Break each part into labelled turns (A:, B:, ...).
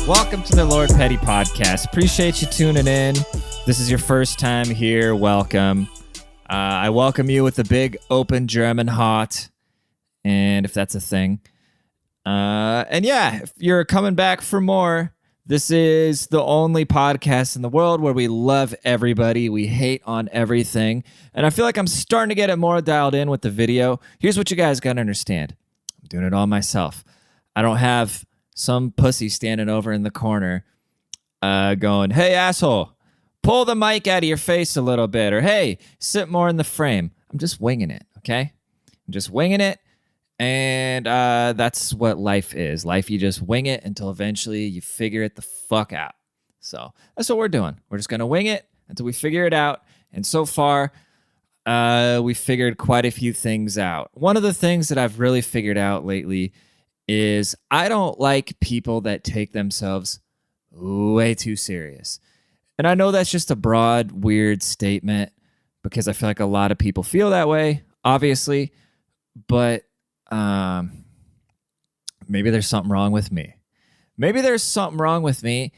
A: Welcome to the Lord Petty Podcast. Appreciate you tuning in. This is your first time here. Welcome. I welcome you with a big open German heart, and if that's a thing. And yeah, if you're coming back for more, this is the only podcast in the world where we love everybody. We hate on everything. And I feel like I'm starting to get it more dialed in with the video. Here's what you guys got to understand. I'm doing it all myself. I don't have some pussy standing over in the corner going, hey, asshole, pull the mic out of your face a little bit. Or, hey, sit more in the frame. I'm just winging it, okay? I'm just winging it. And that's what life is. Life, you just wing it until eventually you figure it the fuck out. So that's what we're doing. We're just going to wing it until we figure it out. And so far, we figured quite a few things out. One of the things that I've really figured out lately is I don't like people that take themselves way too serious. And I know that's just a broad, weird statement because I feel like a lot of people feel that way, obviously. But maybe there's something wrong with me. Maybe there's something wrong with me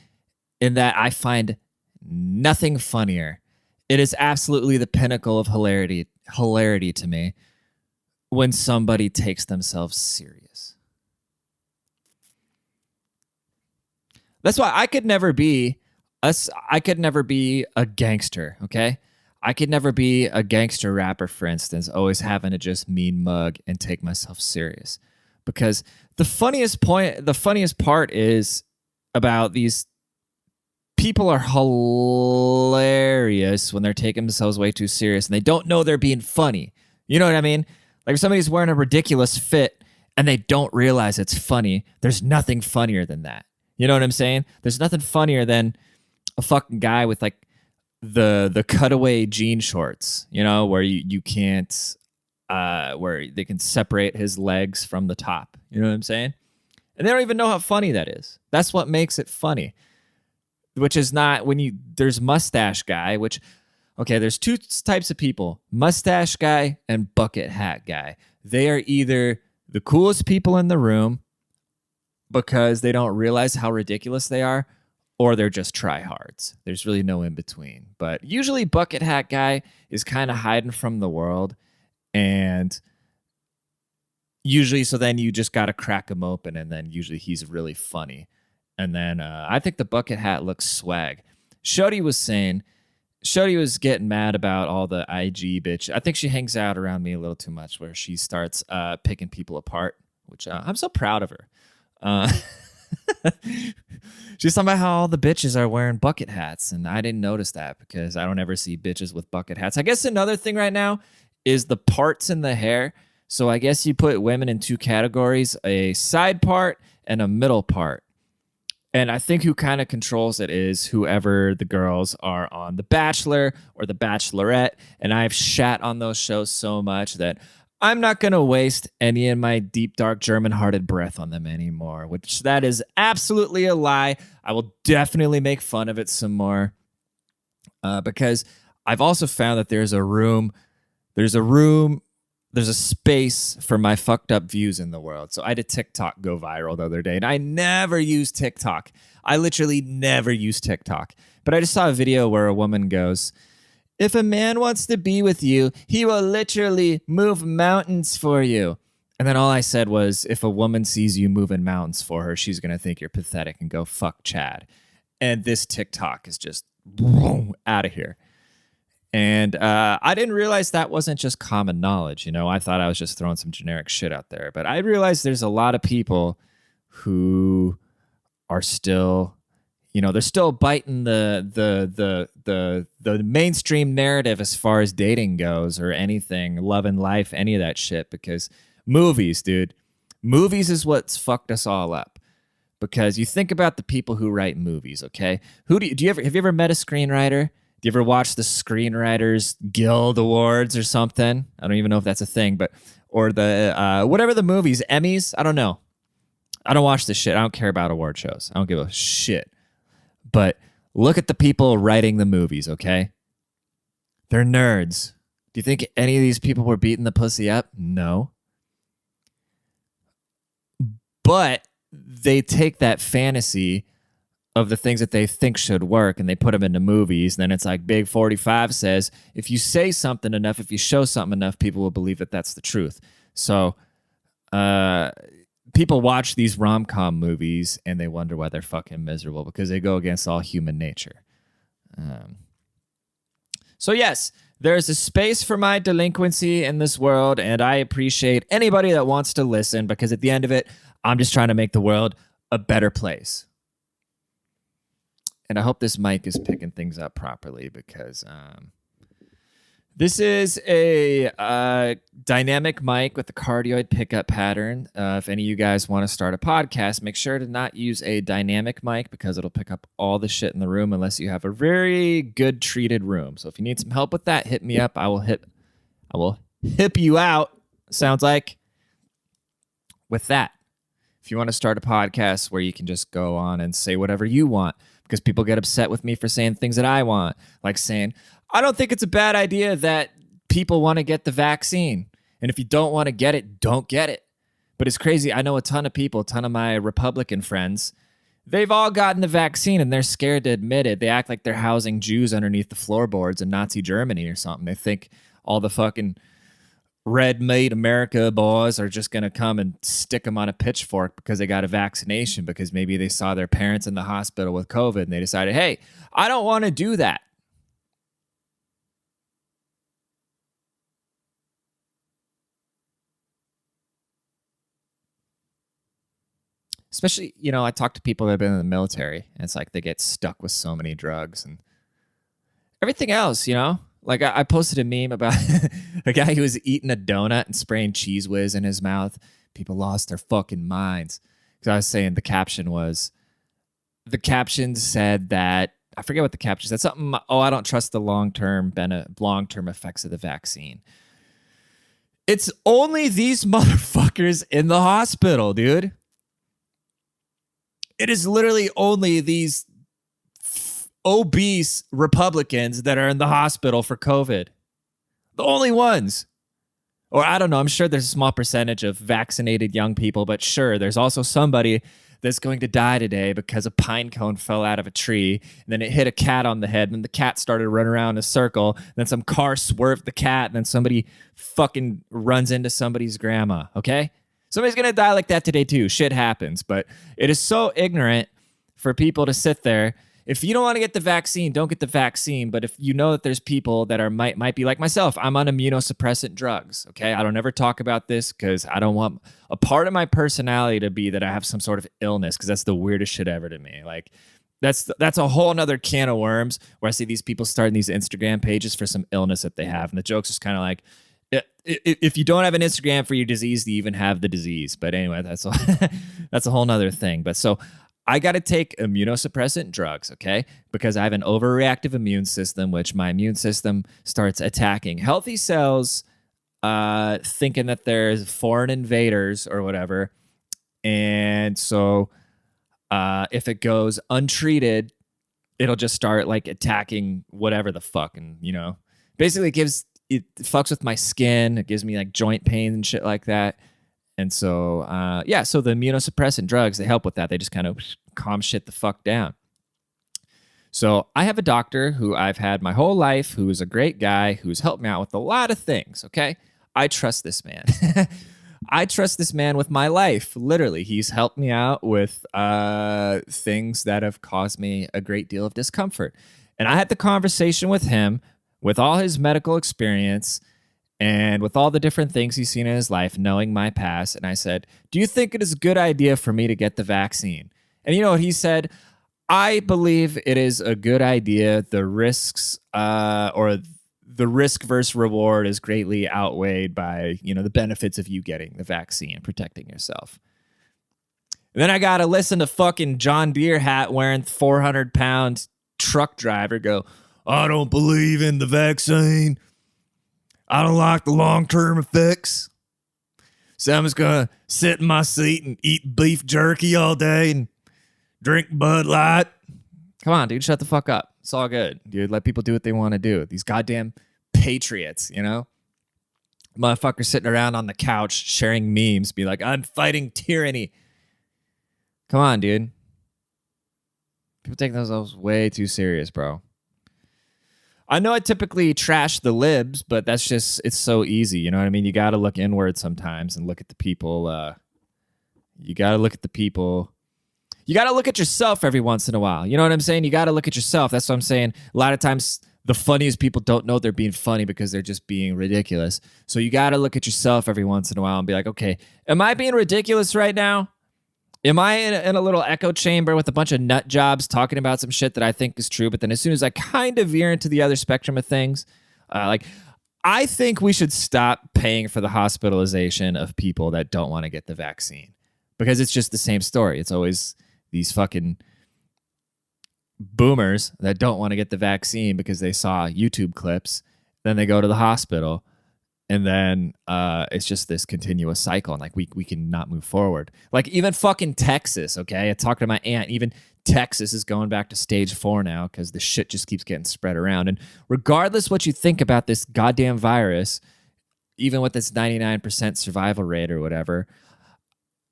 A: in that I find nothing funnier. It is absolutely the pinnacle of hilarity to me when somebody takes themselves serious. That's why I could never be a gangster, okay? I could never be a gangster rapper, for instance, always having to just mean mug and take myself serious. Because the funniest part is about these people are hilarious when they're taking themselves way too serious and they don't know they're being funny. You know what I mean? Like if somebody's wearing a ridiculous fit and they don't realize it's funny, there's nothing funnier than that. You know what I'm saying? There's nothing funnier than a fucking guy with like the cutaway jean shorts, you know, where you can't, where they can separate his legs from the top. You know what I'm saying? And they don't even know how funny that is. That's what makes it funny, which is not there's mustache guy, which, okay, there's two types of people, mustache guy and bucket hat guy. They are either the coolest people in the room because they don't realize how ridiculous they are, or they're just tryhards. There's really no in between. But usually bucket hat guy is kind of hiding from the world, and usually so then you just got to crack him open, and then usually he's really funny. And then I think the bucket hat looks swag. Shody was getting mad about all the IG bitch. I think she hangs out around me a little too much where she starts picking people apart, which I'm so proud of her. She's talking about how all the bitches are wearing bucket hats, and I didn't notice that because I don't ever see bitches with bucket hats. I guess another thing right now is the parts in the hair. So I guess you put women in two categories, a side part and a middle part. And I think who kind of controls it is whoever the girls are on The Bachelor or The Bachelorette. And I've shat on those shows so much that I'm not going to waste any of my deep, dark, German-hearted breath on them anymore, which that is absolutely a lie. I will definitely make fun of it some more because I've also found that there's a space for my fucked up views in the world. So I had a TikTok go viral the other day, and I never use TikTok. I literally never use TikTok. But I just saw a video where a woman goes, if a man wants to be with you, he will literally move mountains for you. And then all I said was, if a woman sees you moving mountains for her, she's going to think you're pathetic and go, fuck Chad. And this TikTok is just out of here. And I didn't realize that wasn't just common knowledge. You know, I thought I was just throwing some generic shit out there. But I realized there's a lot of people who are still, you know, they're still biting the mainstream narrative as far as dating goes or anything, love and life, any of that shit. Because movies, dude, movies is what's fucked us all up. Because you think about the people who write movies, okay? Have you ever met a screenwriter? Do you ever watch the Screenwriters Guild Awards or something? I don't even know if that's a thing, but or the whatever the movies, Emmys. I don't know. I don't watch this shit. I don't care about award shows. I don't give a shit. But look at the people writing the movies, okay? They're nerds. Do you think any of these people were beating the pussy up? No. But they take that fantasy of the things that they think should work, and they put them into movies. Then it's like Big 45 says, if you say something enough, if you show something enough, people will believe that that's the truth. So people watch these rom-com movies and they wonder why they're fucking miserable, because they go against all human nature. So yes, there's a space for my delinquency in this world, and I appreciate anybody that wants to listen, because at the end of it, I'm just trying to make the world a better place. And I hope this mic is picking things up properly, because this is a dynamic mic with a cardioid pickup pattern. If any of you guys want to start a podcast, make sure to not use a dynamic mic, because it'll pick up all the shit in the room unless you have a very good treated room. So if you need some help with that, hit me up. I will hip you out, sounds like, with that. If you want to start a podcast where you can just go on and say whatever you want, because people get upset with me for saying things that I want, like saying, I don't think it's a bad idea that people want to get the vaccine. And if you don't want to get it, don't get it. But it's crazy. I know a ton of people, a ton of my Republican friends, they've all gotten the vaccine and they're scared to admit it. They act like they're housing Jews underneath the floorboards in Nazi Germany or something. They think all the fucking red made America boys are just going to come and stick them on a pitchfork because they got a vaccination, because maybe they saw their parents in the hospital with COVID and they decided, hey, I don't want to do that. Especially, I talk to people that have been in the military, and it's like they get stuck with so many drugs and everything else, Like I posted a meme about a guy who was eating a donut and spraying Cheese Whiz in his mouth. People lost their fucking minds. Because I was saying the caption said that, I forget what the caption said. Something, I don't trust the long-term effects of the vaccine. It's only these motherfuckers in the hospital, dude. It is literally only these obese Republicans that are in the hospital for COVID. The only ones. Or I don't know, I'm sure there's a small percentage of vaccinated young people, but sure, there's also somebody that's going to die today because a pine cone fell out of a tree, and then it hit a cat on the head, and then the cat started running around in a circle, and then some car swerved the cat, and then somebody fucking runs into somebody's grandma, okay? Somebody's going to die like that today too. Shit happens. But it is so ignorant for people to sit there. If you don't want to get the vaccine, don't get the vaccine. But if you know that there's people that are might be like myself, I'm on immunosuppressant drugs, okay? I don't ever talk about this because I don't want a part of my personality to be that I have some sort of illness, because that's the weirdest shit ever to me. Like, that's a whole nother can of worms, where I see these people starting these Instagram pages for some illness that they have. And the joke's just kind of like, if you don't have an Instagram for your disease, do you even have the disease? But anyway, that's a whole nother thing. But so I got to take immunosuppressant drugs, okay? Because I have an overreactive immune system, which my immune system starts attacking healthy cells, thinking that there's foreign invaders or whatever. And so if it goes untreated, it'll just start like attacking whatever the fuck. And, basically it fucks with my skin. It gives me like joint pain and shit like that. And so, so the immunosuppressant drugs, they help with that. They just kind of calm shit the fuck down. So I have a doctor who I've had my whole life, who is a great guy, who's helped me out with a lot of things, okay? I trust this man. I trust this man with my life, literally. He's helped me out with things that have caused me a great deal of discomfort. And I had the conversation with him, with all his medical experience and with all the different things he's seen in his life, knowing my past. And I said, do you think it is a good idea for me to get the vaccine? And you know what he said? I believe it is a good idea. The risks or the risk versus reward is greatly outweighed by, the benefits of you getting the vaccine and protecting yourself. And then I got to listen to fucking John Deere hat wearing 400-pound truck driver go, I don't believe in the vaccine. I don't like the long-term effects. So I'm just going to sit in my seat and eat beef jerky all day and drink Bud Light. Come on, dude, shut the fuck up. It's all good, dude. Let people do what they want to do. These goddamn patriots, Motherfuckers sitting around on the couch sharing memes, be like, I'm fighting tyranny. Come on, dude. People take themselves way too serious, bro. I know I typically trash the libs, but that's just, it's so easy. You know what I mean? You got to look inward sometimes and look at the people. You got to look at the people. You got to look at yourself every once in a while. You know what I'm saying? You got to look at yourself. That's what I'm saying. A lot of times the funniest people don't know they're being funny because they're just being ridiculous. So you got to look at yourself every once in a while and be like, okay, am I being ridiculous right now? Am I in a little echo chamber with a bunch of nut jobs talking about some shit that I think is true? But then as soon as I kind of veer into the other spectrum of things, I think we should stop paying for the hospitalization of people that don't want to get the vaccine, because it's just the same story. It's always these fucking boomers that don't want to get the vaccine because they saw YouTube clips. Then they go to the hospital. And then it's just this continuous cycle, and like we can not move forward. Like even fucking Texas, okay? I talked to my aunt. Even Texas is going back to stage 4 now because the shit just keeps getting spread around. And regardless what you think about this goddamn virus, even with this 99% survival rate or whatever,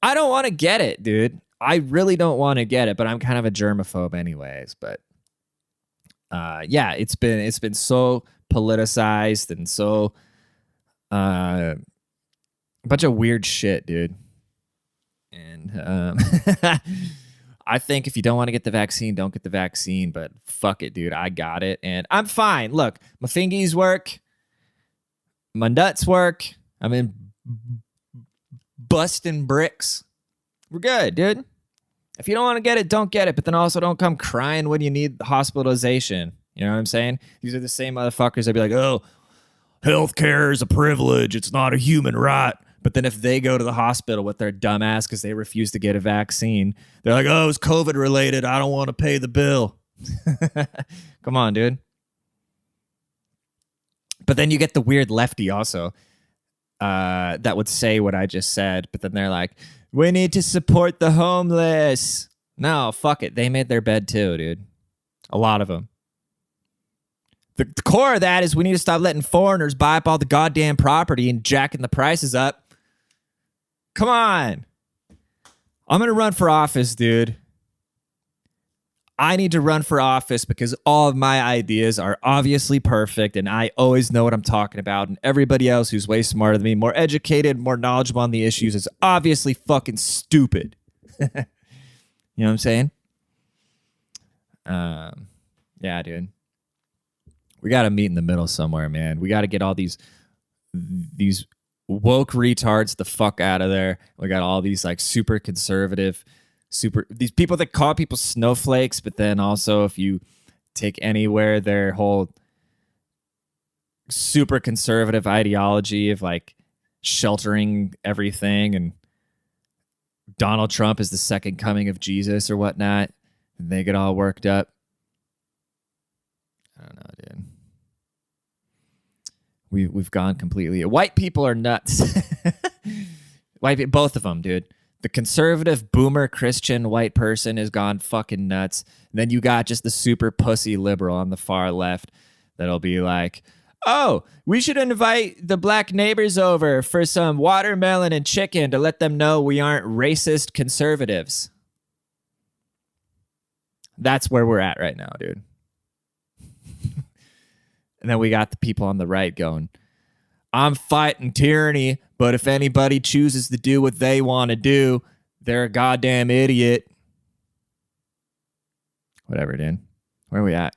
A: I don't want to get it, dude. I really don't want to get it, but I'm kind of a germaphobe anyways. But yeah, it's been so politicized and so a bunch of weird shit, dude. And I think if you don't want to get the vaccine, don't get the vaccine. But fuck it, dude. I got it, and I'm fine. Look, my fingies work, my nuts work. I'm in busting bricks. We're good, dude. If you don't want to get it, don't get it. But then also don't come crying when you need hospitalization. You know what I'm saying? These are the same motherfuckers that be like, oh, healthcare is a privilege. It's not a human right. But then if they go to the hospital with their dumb ass because they refuse to get a vaccine, they're like, oh, it's COVID related. I don't want to pay the bill. Come on, dude. But then you get the weird lefty also that would say what I just said. But then they're like, we need to support the homeless. No, fuck it. They made their bed too, dude. A lot of them. The core of that is we need to stop letting foreigners buy up all the goddamn property and jacking the prices up. Come on. I'm going to run for office, dude. I need to run for office because all of my ideas are obviously perfect and I always know what I'm talking about. And everybody else who's way smarter than me, more educated, more knowledgeable on the issues is obviously fucking stupid. You know what I'm saying? Yeah, dude. We got to meet in the middle somewhere, man. We got to get all these woke retards the fuck out of there. We got all these like super conservative, these people that call people snowflakes, but then also if you take anywhere their whole super conservative ideology of like sheltering everything and Donald Trump is the second coming of Jesus or whatnot, and they get all worked up. I don't know, dude. We've gone completely. White people are nuts. Both of them, dude. The conservative boomer Christian white person has gone fucking nuts. And then you got just the super pussy liberal on the far left that'll be like, oh, we should invite the black neighbors over for some watermelon and chicken to let them know we aren't racist conservatives. That's where we're at right now, dude. And then we got the people on the right going, I'm fighting tyranny, but if anybody chooses to do what they want to do, they're a goddamn idiot. Whatever, dude. Where are we at?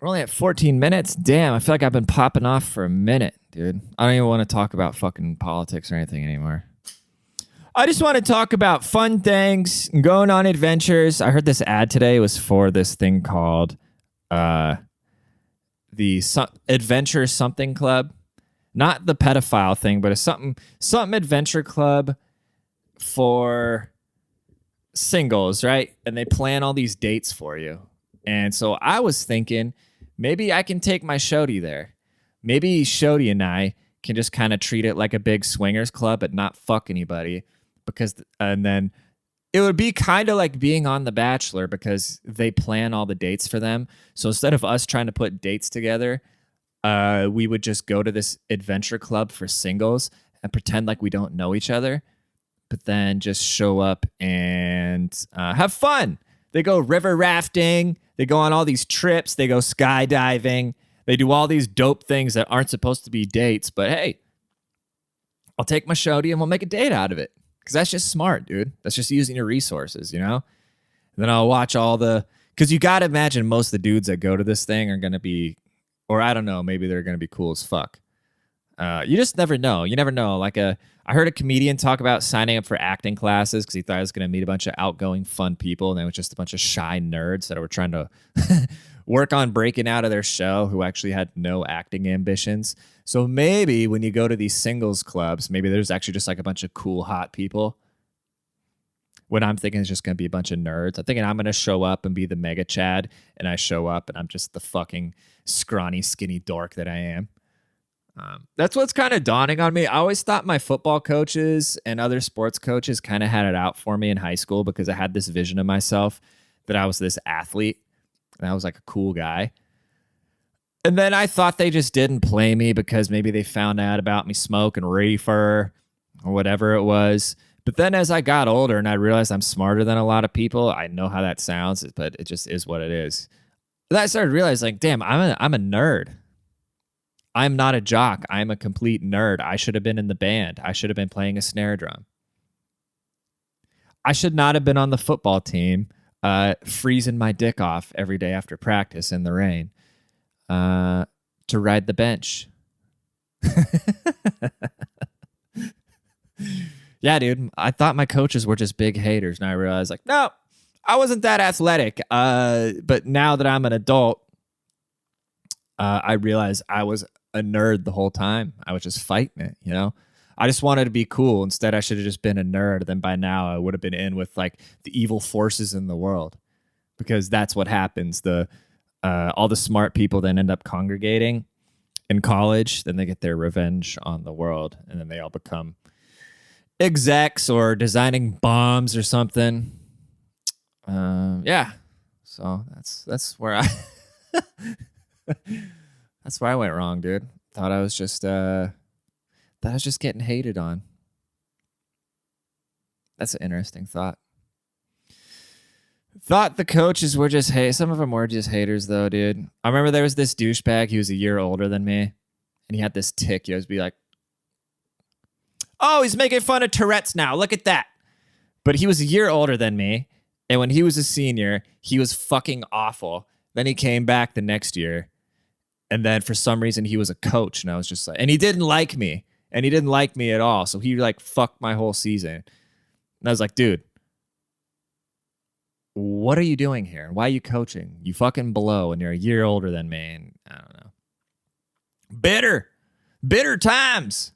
A: We're only at 14 minutes. Damn, I feel like I've been popping off for a minute, dude. I don't even want to talk about fucking politics or anything anymore. I just want to talk about fun things, going on adventures. I heard this ad today was for this thing called the Adventure Something Club. Not the pedophile thing, but a something adventure club for singles, right? And they plan all these dates for you. And so I was thinking, maybe I can take my Shody there. Maybe Shody and I can just kind of treat it like a big swingers club, but not fuck anybody. And then it would be kind of like being on The Bachelor because they plan all the dates for them. So instead of us trying to put dates together, we would just go to this adventure club for singles and pretend like we don't know each other. but then just show up and have fun. They go river rafting. They go on all these trips. They go skydiving. They do all these dope things that aren't supposed to be dates. But hey, I'll take my shorty and we'll make a date out of it. Because that's just smart, dude. That's just using your resources, you know? And then I'll watch because you got to imagine most of the dudes that go to this thing are going to be, or I don't know, maybe they're going to be cool as fuck. You just never know. You never know. I heard a comedian talk about signing up for acting classes because he thought he was going to meet a bunch of outgoing, fun people. And it was just a bunch of shy nerds that were trying to work on breaking out of their shell who actually had no acting ambitions. So maybe when you go to these singles clubs, maybe there's actually just like a bunch of cool, hot people. When I'm thinking it's just going to be a bunch of nerds. I'm thinking I'm going to show up and be the mega Chad. And I show up and I'm just the fucking scrawny, skinny dork that I am. That's what's kind of dawning on me. I always thought my football coaches and other sports coaches kind of had it out for me in high school because I had this vision of myself that I was this athlete and I was like a cool guy. And then I thought they just didn't play me because maybe they found out about me smoking reefer or whatever it was. But then as I got older and I realized I'm smarter than a lot of people, I know how that sounds, but it just is what it is. Then I started realizing, damn, I'm a nerd. I'm not a jock. I'm a complete nerd. I should have been in the band. I should have been playing a snare drum. I should not have been on the football team, freezing my dick off every day after practice in the rain to ride the bench. Yeah, dude. I thought my coaches were just big haters, and I realized, like, no, I wasn't that athletic. But now that I'm an adult, I realized I was a nerd the whole time. I was just fighting it, you know? I just wanted to be cool. Instead, I should have just been a nerd. Then by now, I would have been in with like the evil forces in the world, because that's what happens. All the smart people then end up congregating in college. Then they get their revenge on the world, and then they all become execs or designing bombs or something. Yeah. So that's where I that's where I went wrong, dude. Thought I was just getting hated on. That's an interesting thought. Thought the coaches were just some of them were just haters though, dude. I remember there was this douchebag. He was a year older than me, and he had this tick. He always be like, "Oh, he's making fun of Tourette's now. Look at that." But he was a year older than me, and when he was a senior, he was fucking awful. Then he came back the next year, and then for some reason he was a coach, and I was just like, and he didn't like me, at all. So he like fucked my whole season, and I was like, dude, what are you doing here? Why are you coaching? You fucking blow, and you're a year older than me, and I don't know. Bitter times.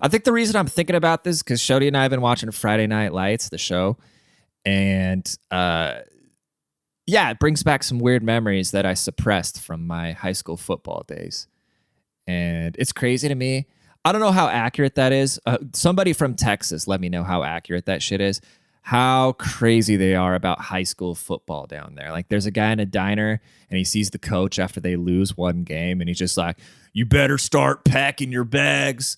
A: I think the reason I'm thinking about this is because Shody and I have been watching Friday Night Lights, the show, and yeah, it brings back some weird memories that I suppressed from my high school football days. And it's crazy to me. I don't know how accurate that is. Somebody from Texas, let me know how accurate that shit is. How crazy they are about high school football down there. Like, there's a guy in a diner and he sees the coach after they lose one game, and he's just like, "You better start packing your bags.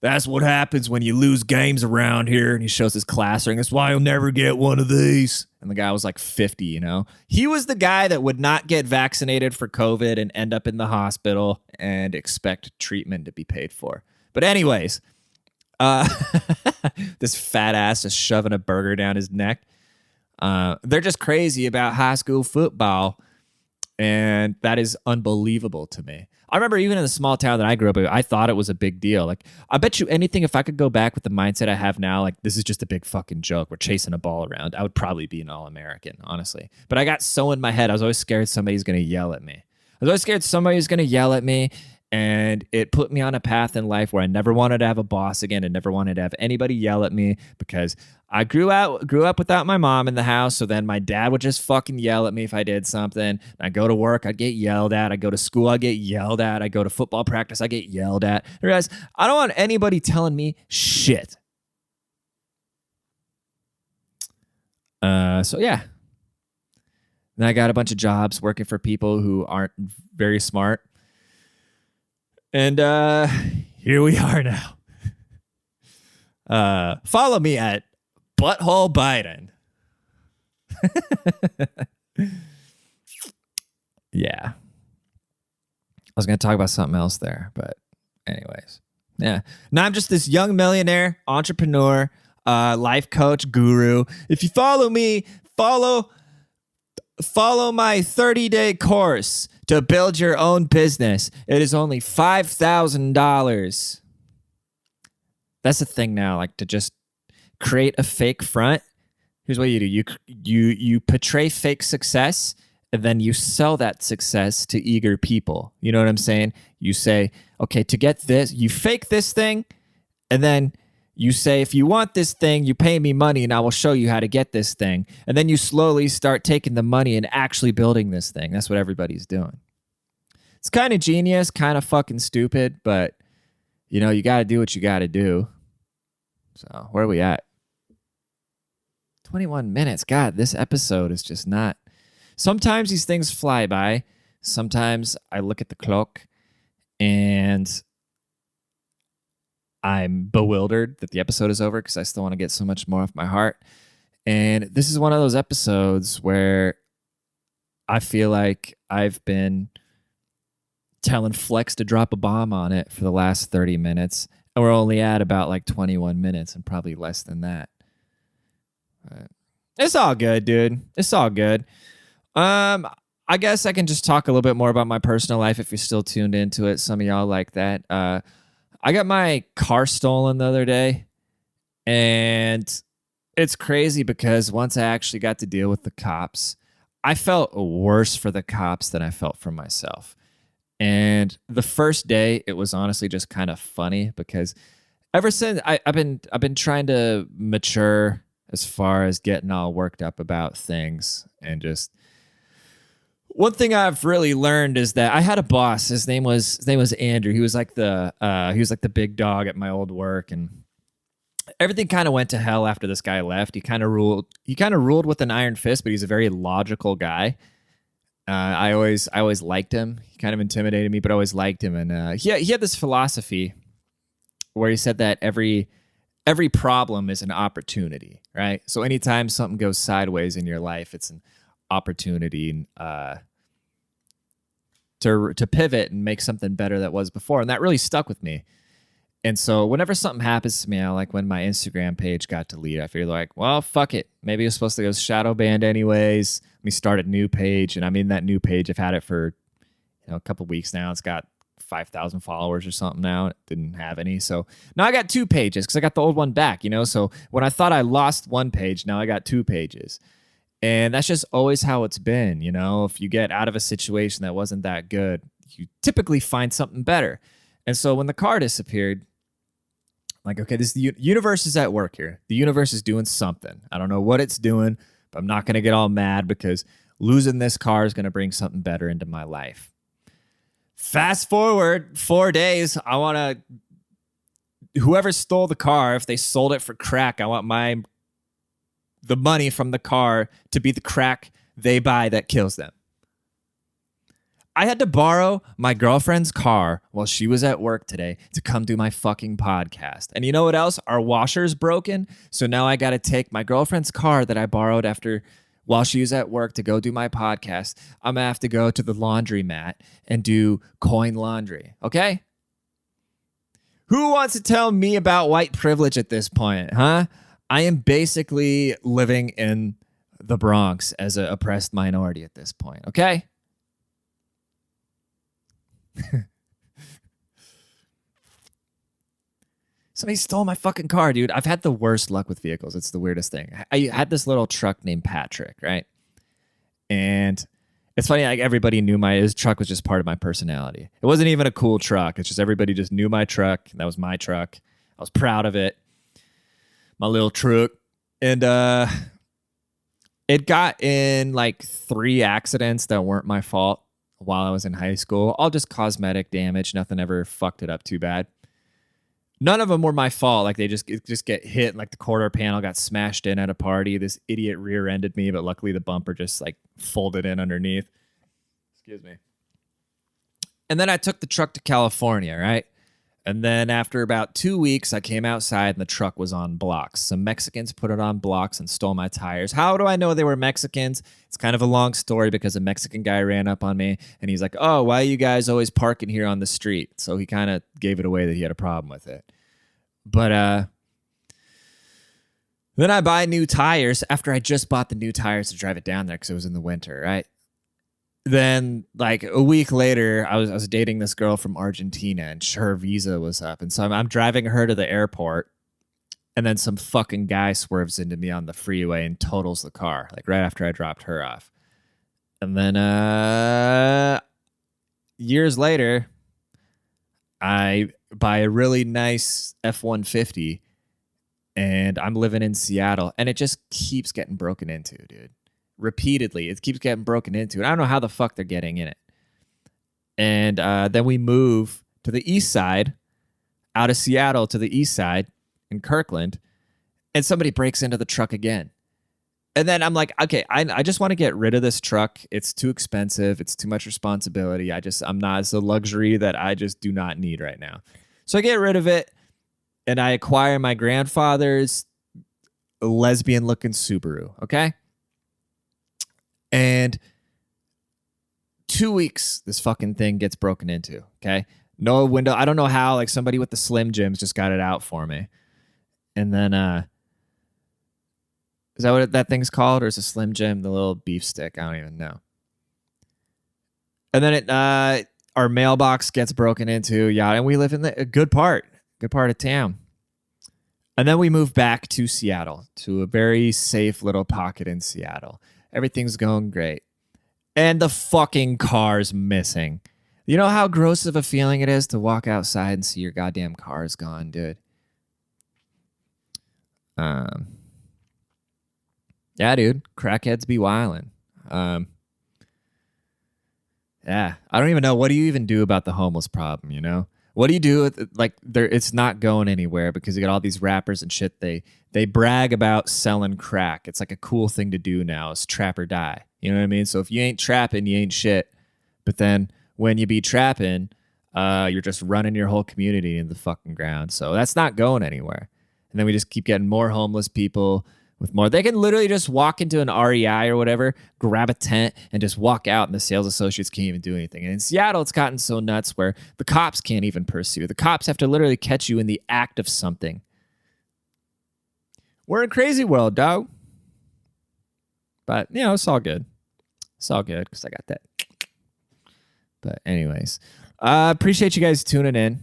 A: That's what happens when you lose games around here." And he shows his class ring. "That's why you'll never get one of these." And the guy was like 50, you know? He was the guy that would not get vaccinated for COVID and end up in the hospital and expect treatment to be paid for. But anyways, this fat ass is shoving a burger down his neck. They're just crazy about high school football, and that is unbelievable to me. I remember even in the small town that I grew up in, I thought it was a big deal. Like, I bet you anything, if I could go back with the mindset I have now, like, this is just a big fucking joke, we're chasing a ball around, I would probably be an All-American, honestly. But I got so in my head, I was always scared somebody's going to yell at me. I was always scared somebody's going to yell at me, and it put me on a path in life where I never wanted to have a boss again and never wanted to have anybody yell at me, because I grew up without my mom in the house. So then my dad would just fucking yell at me if I did something. I'd go to work, I'd get yelled at. I'd go to school, I'd get yelled at. I'd go to football practice, I'd get yelled at. I realized I don't want anybody telling me shit. So yeah. Then I got a bunch of jobs working for people who aren't very smart. And here we are now. Follow me at Butthole Biden. Yeah. I was going to talk about something else there, but anyways. Yeah. Now I'm just this young millionaire, entrepreneur, life coach, guru. If you follow me, follow my 30-day course to build your own business. It is only $5,000. That's the thing now, like to just create a fake front. Here's what you do. You portray fake success, and then you sell that success to eager people. You know what I'm saying? You say, okay, to get this, you fake this thing, and then you say, if you want this thing, you pay me money and I will show you how to get this thing. And then you slowly start taking the money and actually building this thing. That's what everybody's doing. It's kind of genius, kind of fucking stupid, but you know, you got to do what you got to do. So where are we at? 21 minutes. God, this episode is just not. Sometimes these things fly by. Sometimes I look at the clock and I'm bewildered that the episode is over because I still want to get so much more off my heart. And this is one of those episodes where I feel like I've been telling Flex to drop a bomb on it for the last 30 minutes. And we're only at about like 21 minutes and probably less than that. But it's all good, dude. It's all good. I guess I can just talk a little bit more about my personal life if you're still tuned into it. Some of y'all like that. I got my car stolen the other day, and it's crazy because once I actually got to deal with the cops, I felt worse for the cops than I felt for myself. And the first day, it was honestly just kind of funny because ever since I've been trying to mature as far as getting all worked up about things. And just one thing I've really learned is that I had a boss. His name was Andrew. He was like the big dog at my old work, and everything kind of went to hell after this guy left. He kind of ruled with an iron fist, but he's a very logical guy. I always liked him. He kind of intimidated me, but I always liked him. And he had this philosophy where he said that every problem is an opportunity, right? So anytime something goes sideways in your life, it's an opportunity to pivot and make something better that was before. And that really stuck with me. And so whenever something happens to me, like when my Instagram page got deleted, I figured like, well, fuck it. Maybe it was supposed to go shadow banned anyways. Let me start a new page. And I mean, that new page, I've had it for a couple weeks now. It's got 5,000 followers or something now. It didn't have any. So now I got 2 pages because I got the old one back, So when I thought I lost 1 page, now I got 2 pages. And that's just always how it's been, If you get out of a situation that wasn't that good, you typically find something better. And so when the car disappeared, like, okay, the universe is at work here. The universe is doing something. I don't know what it's doing, but I'm not going to get all mad because losing this car is going to bring something better into my life. Fast forward 4 days, I want whoever stole the car, if they sold it for crack, I want the money from the car to be the crack they buy that kills them. I had to borrow my girlfriend's car while she was at work today to come do my fucking podcast. And you know what else? Our washer's broken. So now I got to take my girlfriend's car that I borrowed while she was at work to go do my podcast. I'm going to have to go to the laundromat and do coin laundry. Okay? Who wants to tell me about white privilege at this point, huh? I am basically living in the Bronx as an oppressed minority at this point. Okay? Somebody stole my fucking car, dude. I've had the worst luck with vehicles. It's the weirdest thing. I had this little truck named Patrick, right? And it's funny, like everybody knew his truck was just part of my personality. It wasn't even a cool truck. It's just everybody just knew my truck. That was my truck. I was proud of it. My little truck. And it got in like 3 accidents that weren't my fault while I was in high school. All just cosmetic damage. Nothing ever fucked it up too bad. None of them were my fault. Like they just get hit. Like the quarter panel got smashed in at a party. This idiot rear-ended me, but luckily the bumper just like folded in underneath. Excuse me. And then I took the truck to California, right? And then after about 2 weeks, I came outside and the truck was on blocks. Some Mexicans put it on blocks and stole my tires. How do I know they were Mexicans? It's kind of a long story because a Mexican guy ran up on me and he's like, "Oh, why are you guys always parking here on the street?" So he kind of gave it away that he had a problem with it. But then I buy new tires after I just bought the new tires to drive it down there because it was in the winter, right? Then like a week later, I was dating this girl from Argentina and her visa was up. And so I'm driving her to the airport and then some fucking guy swerves into me on the freeway and totals the car, like right after I dropped her off. And then years later, I buy a really nice F-150 and I'm living in Seattle and it just keeps getting broken into, dude. Repeatedly. It keeps getting broken into. And I don't know how the fuck they're getting in it. And then we move to the east side, out of Seattle to the east side in Kirkland, and somebody breaks into the truck again. And then I'm like, okay, I just want to get rid of this truck. It's too expensive. It's too much responsibility. I'm not, it's a luxury that I just do not need right now. So I get rid of it and I acquire my grandfather's lesbian looking Subaru. Okay. And 2 weeks, this fucking thing gets broken into, okay? No window. I don't know how, like somebody with the Slim Jims just got it out for me. And then, is that what that thing's called? Or is a Slim Jim the little beef stick? I don't even know. And then our mailbox gets broken into, yeah, and we live in a good part of town. And then we move back to Seattle, to a very safe little pocket in Seattle. Everything's going great. And the fucking car's missing. You know how gross of a feeling it is to walk outside and see your goddamn car's gone, dude? Yeah, dude. Crackheads be wildin'. Yeah. I don't even know. What do you even do about the homeless problem, you know? What do you do with, like, it's not going anywhere because you got all these rappers and shit. They brag about selling crack. It's like a cool thing to do now. It's trap or die. You know what I mean? So if you ain't trapping, you ain't shit. But then when you be trapping, you're just running your whole community in the fucking ground. So that's not going anywhere. And then we just keep getting more homeless people with more. They can literally just walk into an REI or whatever, grab a tent, and just walk out, and the sales associates can't even do anything. And in Seattle, it's gotten so nuts where the cops can't even pursue. The cops have to literally catch you in the act of something. We're in a crazy world, dog. But, you know, it's all good. It's all good because I got that. But anyways, appreciate you guys tuning in.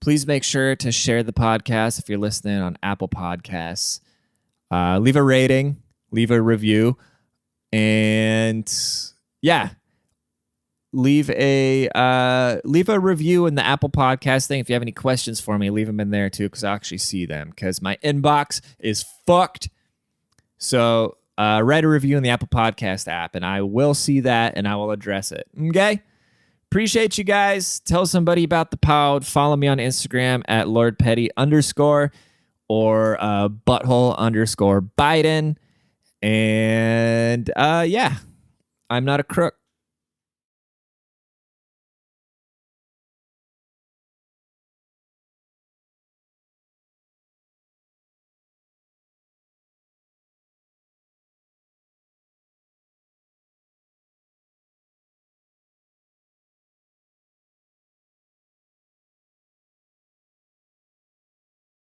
A: Please make sure to share the podcast if you're listening on Apple Podcasts. Leave a rating, leave a review, and yeah, leave a review in the Apple Podcast thing. If you have any questions for me, leave them in there too, because I'll actually see them because my inbox is fucked. So write a review in the Apple Podcast app, and I will see that, and I will address it. Okay? Appreciate you guys. Tell somebody about the pod. Follow me on Instagram at LordPetty_ or butthole_ Biden. And yeah, I'm not a crook.